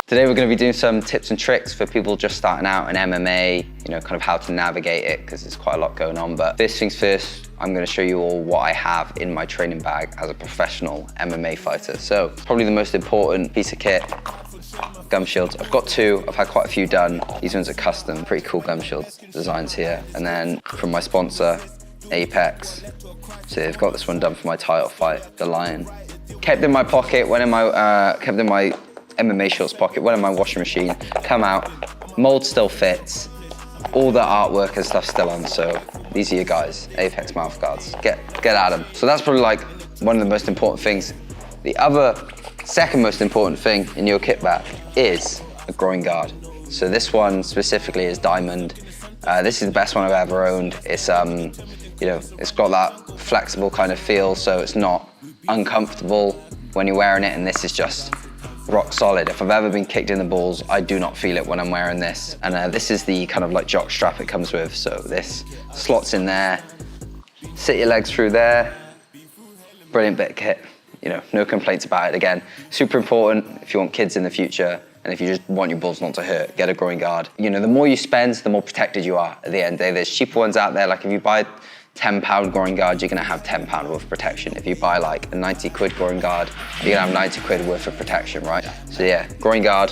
Today we're going to be doing some tips and tricks for people just starting out in MMA, you know, kind of how to navigate it because there's quite a lot going on. But first things first, I'm going to show you all what I have in my training bag as a professional MMA fighter. So probably the most important piece of kit, gum shields. I've got two, I've had quite a few done. These ones are custom, pretty cool gum shield designs here. And then from my sponsor, Apex. So they've got this one done for my title fight, the Lion. Kept in my pocket, went in my, kept in my MMA shorts pocket, went in my washing machine, come out, mold still fits, all the artwork and stuff still on, so these are your guys, Apex mouth guards, get at them. So that's probably like one of the most important things. The second most important thing in your kit bag is a groin guard. So this one specifically is diamond. This is the best one I've ever owned. It's, you know, it's got that flexible kind of feel, so it's not uncomfortable when you're wearing it, and this is just rock solid. If I've ever been kicked in the balls, I do not feel it when I'm wearing this. And this is the kind of like jock strap it comes with. So this slots in there, sit your legs through there. Brilliant bit of kit, you know, no complaints about it. Again, super important if you want kids in the future and if you just want your balls not to hurt, get a groin guard. You know, the more you spend, the more protected you are at the end of the day. There's cheaper ones out there, like if you buy £10 groin guard, you're gonna have £10 worth of protection. If you buy like a 90 quid groin guard, you're gonna have 90 quid worth of protection, right? So yeah, groin guard,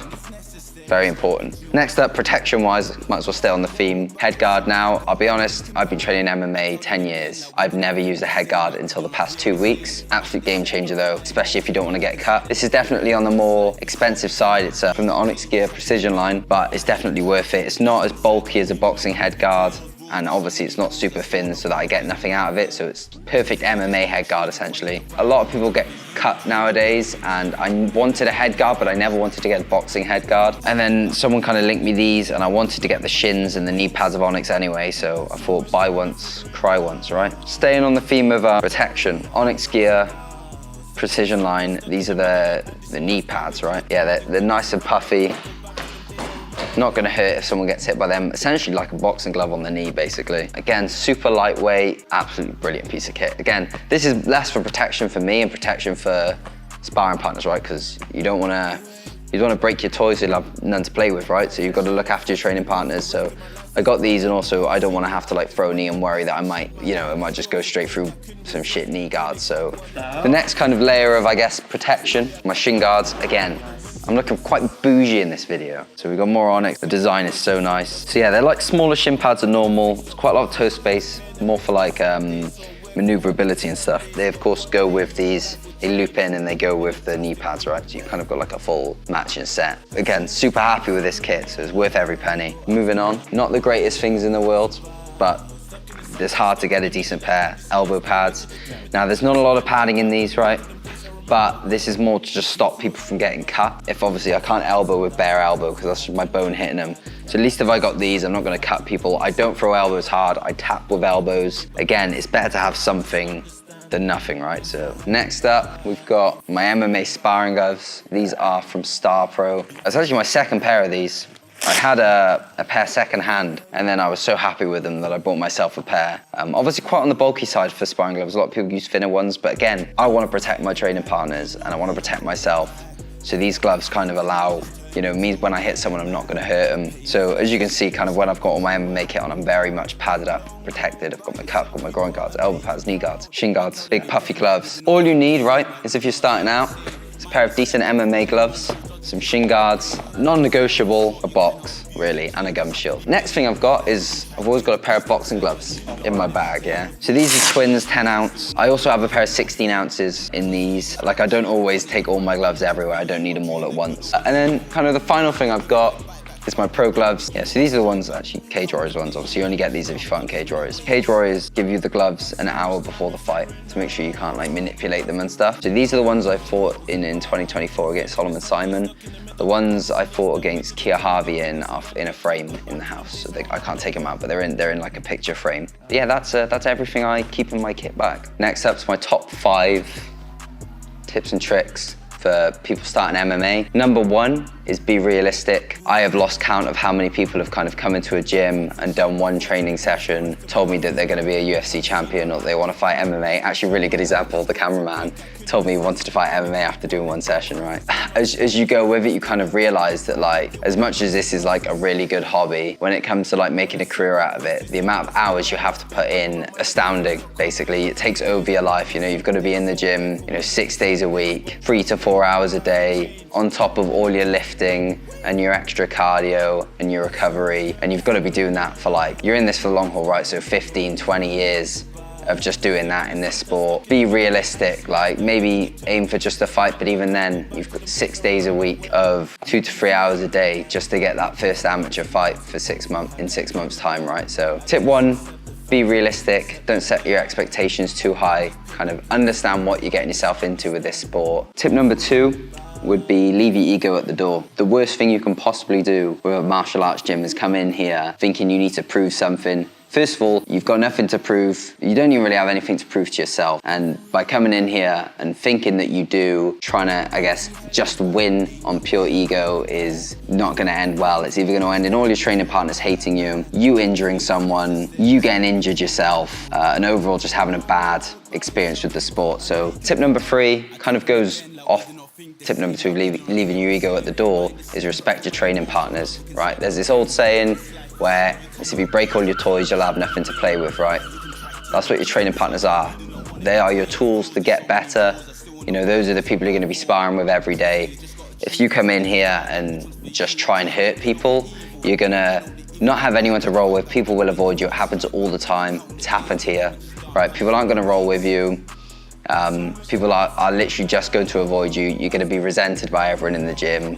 very important. Next up, protection-wise, might as well stay on the theme. Head guard now, I'll be honest, I've been training MMA 10 years. I've never used a head guard until the past 2 weeks. Absolute game changer though, especially if you don't want to get cut. This is definitely on the more expensive side. It's from the Onyx Gear Precision line, but it's definitely worth it. It's not as bulky as a boxing head guard. And obviously it's not super thin so that I get nothing out of it, so it's perfect MMA head guard essentially. A lot of people get cut nowadays, and I wanted a head guard, but I never wanted to get a boxing head guard. And then someone kind of linked me these, and I wanted to get the shins and the knee pads of Onyx anyway, so I thought buy once, cry once, right? Staying on the theme of protection, Onyx Gear Precision line, these are the knee pads, right? Yeah, they're nice and puffy. Not gonna hurt if someone gets hit by them. Essentially like a boxing glove on the knee, basically. Again, super lightweight, absolutely brilliant piece of kit. Again, this is less for protection for me and protection for sparring partners, right? Because you don't wanna break your toys, you'll have none to play with, right? So you've got to look after your training partners. So I got these, and also I don't want to have to like throw a knee and worry that I might, you know, it might just go straight through some shit knee guards. So the next kind of layer of, I guess, protection, my shin guards, again, I'm looking quite bougie in this video. So we've got more Onyx. The design is so nice. So yeah, they're like smaller shin pads than normal. It's quite a lot of toe space, more for like maneuverability and stuff. They of course go with these, they loop in and they go with the knee pads, right? So you kind of got like a full matching set. Again, super happy with this kit, so it's worth every penny. Moving on, not the greatest things in the world, but it's hard to get a decent pair. Elbow pads. Now there's not a lot of padding in these, right? But this is more to just stop people from getting cut. If obviously I can't elbow with bare elbow because that's my bone hitting them. So at least if I got these, I'm not gonna cut people. I don't throw elbows hard, I tap with elbows. Again, it's better to have something than nothing, right? So next up, we've got my MMA sparring gloves. These are from Star Pro. It's actually my second pair of these. I had a pair second hand, and then I was so happy with them that I bought myself a pair. Obviously quite on the bulky side for sparring gloves. A lot of people use thinner ones, but again, I want to protect my training partners and I want to protect myself. So these gloves kind of allow, you know, me when I hit someone, I'm not going to hurt them. So as you can see, kind of when I've got all my MMA kit on, I'm very much padded up, protected. I've got my cup, got my groin guards, elbow pads, knee guards, shin guards, big puffy gloves. All you need, right, is if you're starting out, it's a pair of decent MMA gloves, some shin guards, non-negotiable, a box, really, and a gum shield. Next thing I've got is, I've always got a pair of boxing gloves in my bag, yeah? So these are twins, 10 ounce. I also have a pair of 16 ounces in these. Like, I don't always take all my gloves everywhere. I don't need them all at once. And then kind of the final thing I've got is my pro gloves. Yeah, so these are the ones, actually, Cage Warriors ones. Obviously, you only get these if you fight in Cage Warriors. Cage Warriors give you the gloves an hour before the fight to make sure you can't like manipulate them and stuff. So these are the ones I fought in 2024 against Solomon Simon. The ones I fought against Kia Harvey in a frame in the house. So I can't take them out, but they're in like a picture frame. But yeah, that's everything I keep in my kit bag. Next up's my top 5 tips and tricks for people starting MMA. Number 1 is be realistic. I have lost count of how many people have kind of come into a gym and done one training session, told me that they're gonna be a UFC champion or they wanna fight MMA. Actually, really good example, the cameraman told me he wanted to fight MMA after doing one session, right? As you go with it, you kind of realize that like, as much as this is like a really good hobby, when it comes to like making a career out of it, the amount of hours you have to put in, astounding, basically. It takes over your life, you know, you've got to be in the gym, you know, 6 days a week, 3 to 4 hours a day, on top of all your lifting and your extra cardio and your recovery. And you've got to be doing that for like, you're in this for the long haul, right? So 15, 20 years of just doing that in this sport. Be realistic, like maybe aim for just a fight, but even then, you've got 6 days a week of 2 to 3 hours a day just to get that first amateur fight for 6 months, in 6 months' time, right? So tip 1, be realistic, don't set your expectations too high, kind of understand what you're getting yourself into with this sport. Tip number 2 would be leave your ego at the door. The worst thing you can possibly do with a martial arts gym is come in here thinking you need to prove something. First of all, you've got nothing to prove. You don't even really have anything to prove to yourself. And by coming in here and thinking that you do, trying to, I guess, just win on pure ego is not gonna end well. It's either gonna end in all your training partners hating you injuring someone, you getting injured yourself, and overall just having a bad experience with the sport. So tip number 3 kind of goes off tip number 2, leaving your ego at the door, is respect your training partners, right? There's this old saying where if you break all your toys, you'll have nothing to play with, right? That's what your training partners are. They are your tools to get better. You know, those are the people you're gonna be sparring with every day. If you come in here and just try and hurt people, you're gonna not have anyone to roll with. People will avoid you. It happens all the time. It's happened here, right? People aren't gonna roll with you. People are literally just going to avoid you. You're gonna be resented by everyone in the gym.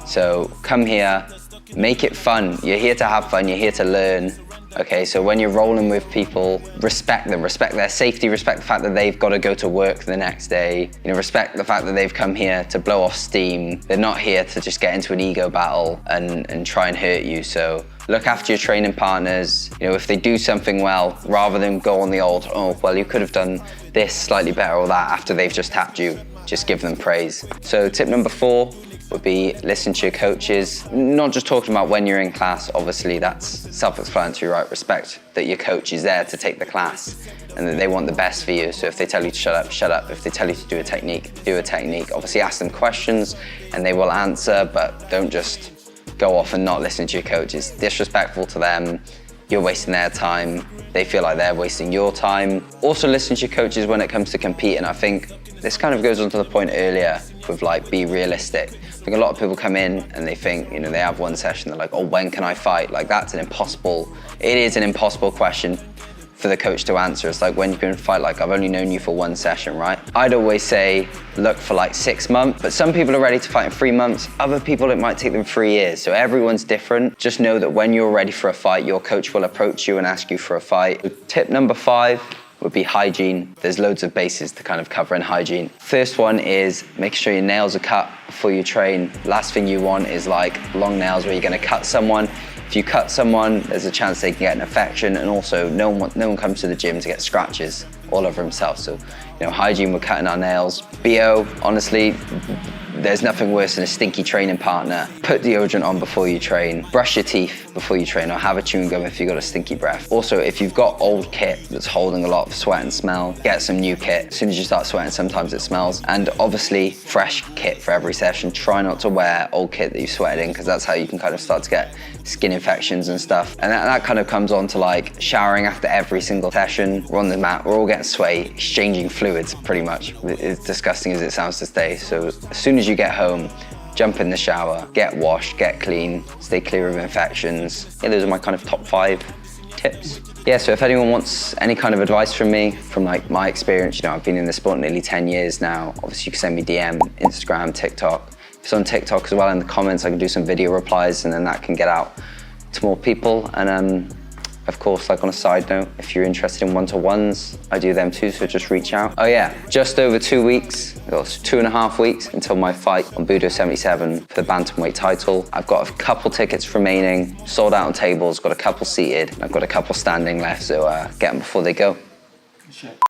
So come here, make it fun. You're here to have fun, you're here to learn. Okay, so when you're rolling with people, respect them, respect their safety, respect the fact that they've got to go to work the next day. You know, respect the fact that they've come here to blow off steam. They're not here to just get into an ego battle and try and hurt you. So look after your training partners. You know, if they do something well, rather than go on the old, oh, well, you could have done this slightly better or that after they've just tapped you, just give them praise. So tip number 4 would be listen to your coaches. Not just talking about when you're in class, obviously that's self-explanatory, right? Respect that your coach is there to take the class and that they want the best for you. So if they tell you to shut up, shut up. If they tell you to do a technique, do a technique. Obviously ask them questions and they will answer, but don't just go off and not listen to your coach. It's disrespectful to them. You're wasting their time. They feel like they're wasting your time. Also listen to your coaches when it comes to competing. I think this kind of goes on to the point earlier with like, be realistic. I think a lot of people come in and they think, you know, they have one session, they're like, oh, when can I fight? Like that's it is an impossible question for the coach to answer. It's like, when you can fight, like I've only known you for one session, right? I'd always say, look for like 6 months, but some people are ready to fight in 3 months. Other people, it might take them 3 years. So everyone's different. Just know that when you're ready for a fight, your coach will approach you and ask you for a fight. Tip number 5 would be hygiene. There's loads of bases to kind of cover in hygiene. First one is make sure your nails are cut before you train. Last thing you want is like long nails where you're gonna cut someone. If you cut someone, there's a chance they can get an infection, and also no one comes to the gym to get scratches all over themselves. So, you know, hygiene, we're cutting our nails. BO, honestly, there's nothing worse than a stinky training partner. Put deodorant on before you train. Brush your teeth before you train, or have a chewing gum if you've got a stinky breath. Also, if you've got old kit that's holding a lot of sweat and smell, get some new kit. As soon as you start sweating, sometimes it smells. And obviously, fresh kit for every session. Try not to wear old kit that you've sweated in, because that's how you can kind of start to get skin infections and stuff. And that kind of comes on to like showering after every single session. We're on the mat, we're all getting sweaty, exchanging fluids pretty much. As disgusting as it sounds to say. So as soon as you get home, jump in the shower, get washed, get clean, stay clear of infections. Yeah, those are my kind of top 5 tips. Yeah, so if anyone wants any kind of advice from me, from like my experience, you know, I've been in the sport nearly 10 years now. Obviously you can send me DM, Instagram, TikTok. If it's on TikTok as well, in the comments, I can do some video replies, and then that can get out to more people. And of course, like on a side note, if you're interested in one-to-ones, I do them too, so just reach out. Oh yeah, just over 2 weeks, or 2.5 weeks until my fight on Budo 77 for the bantamweight title. I've got a couple tickets remaining, sold out on tables, got a couple seated, and I've got a couple standing left, so get them before they go.